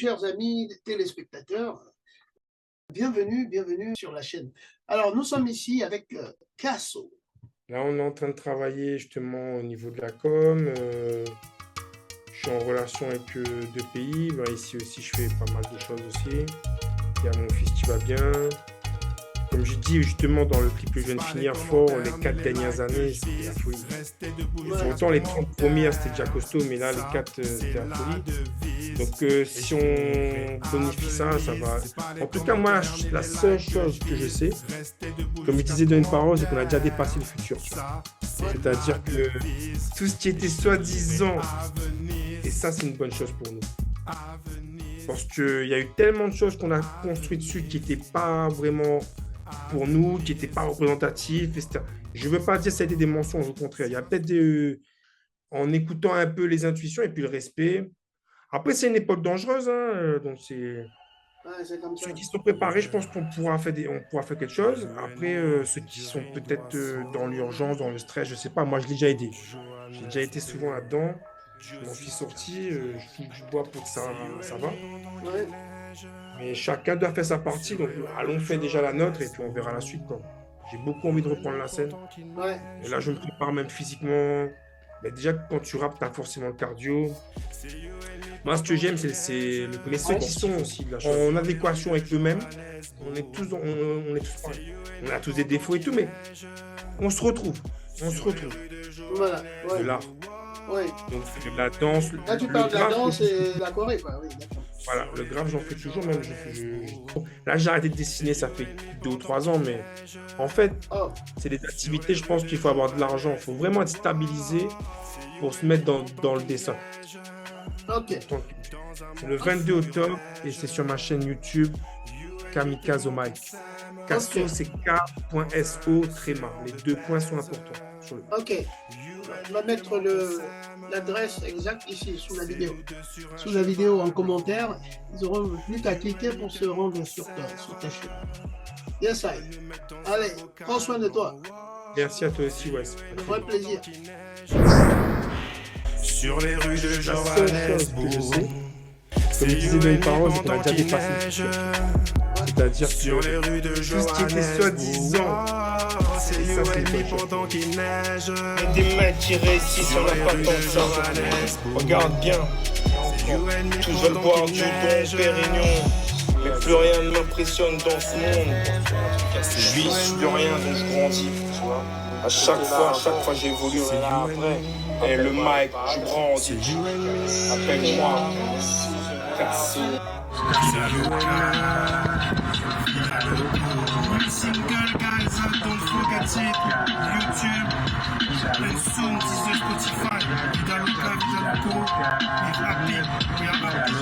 chers amis téléspectateurs. Bienvenue, bienvenue sur la chaîne. Alors, nous sommes ici avec Casso. Là, on est en train de travailler justement au niveau de la com. Je suis en relation avec 2 pays. Ben, ici aussi, je fais pas mal de choses aussi. Il y a mon fils qui va bien. Comme je dis justement dans le clip que je viens de finir, fort, les 4 dernières années, c'était la folie. Autant les 30 premières, c'était déjà costaud, mais là, les 4, c'était la folie. Donc, si on bonifie ça, ça va. En tout cas, moi, la seule chose que je sais, comme je disais dans une parole, c'est qu'on a déjà dépassé le futur. C'est-à-dire que tout ce qui était soi-disant, et ça, c'est une bonne chose pour nous. Parce qu'il y a eu tellement de choses qu'on a construites dessus qui n'étaient pas vraiment pour nous, qui n'étaient pas représentatifs, etc. Je ne veux pas dire que ça a été des mensonges, au contraire. Il y a peut-être en écoutant un peu les intuitions et puis le respect. Après, c'est une époque dangereuse, hein, donc c'est... C'est comme ça. Ceux qui sont préparés, je pense qu'on pourra faire on pourra faire quelque chose. Après, ceux qui sont peut-être dans l'urgence, dans le stress, je ne sais pas. Moi, je l'ai déjà aidé. J'ai déjà été souvent là-dedans. Je m'en suis sorti. Je touche du bois pour que ça va. Ouais. Mais chacun doit faire sa partie. Donc, allons faire déjà la nôtre et puis on verra la suite, quoi. J'ai beaucoup envie de reprendre la scène. Ouais. Et là, je me prépare même physiquement. Mais déjà, quand tu rappes, tu as forcément le cardio. Moi, ce que j'aime, c'est ceux qui sont aussi en adéquation avec eux-mêmes. On est tous pareils. On a tous des défauts et tout, mais on se retrouve. Voilà. Ouais. De l'art. Ouais. Donc, la danse. Là, tu parles de la danse et de la Corée, quoi. Oui, d'accord. Voilà, le graphe, j'en fais toujours, même. Là, j'ai arrêté de dessiner, ça fait 2 ou 3 ans, mais en fait, c'est des activités, je pense qu'il faut avoir de l'argent. Il faut vraiment être stabilisé pour se mettre dans le dessin. Ok. C'est le 22 octobre et c'est sur ma chaîne YouTube Kamikaze Mike. Casso, okay. C'est K.so tréma. Les 2 points sont importants. Ok. On va mettre l'adresse exacte ici sous la vidéo. Sous la vidéo en commentaire, ils auront plus qu'à cliquer pour se rendre sur ta chaîne. Yes, I. Allez, prends soin de toi. Merci à toi aussi, Wes. Un vrai plaisir. Sur les rues de La seule chose que je sais, comme je disais dans une parole, c'est qu'on a déjà dépassé le futur. C'est-à-dire que tout ce qui était soi-disant, c'est ça, c'est une bonne chose. Des mecs qui réussissent, on n'a pas tant que ça. Regarde bien. Tous veulent boire du Dom Pérignon, mais plus rien ne m'impressionne dans ce monde. Je vis de rien, donc je grandis, tu vois. À chaque fois j'évolue. Et le mic, je grandis. Appelle-moi Casso. Single guys, don't forget it. YouTube, and soon this is Spotify. Vida loca, vida loco. We happy, we are happy.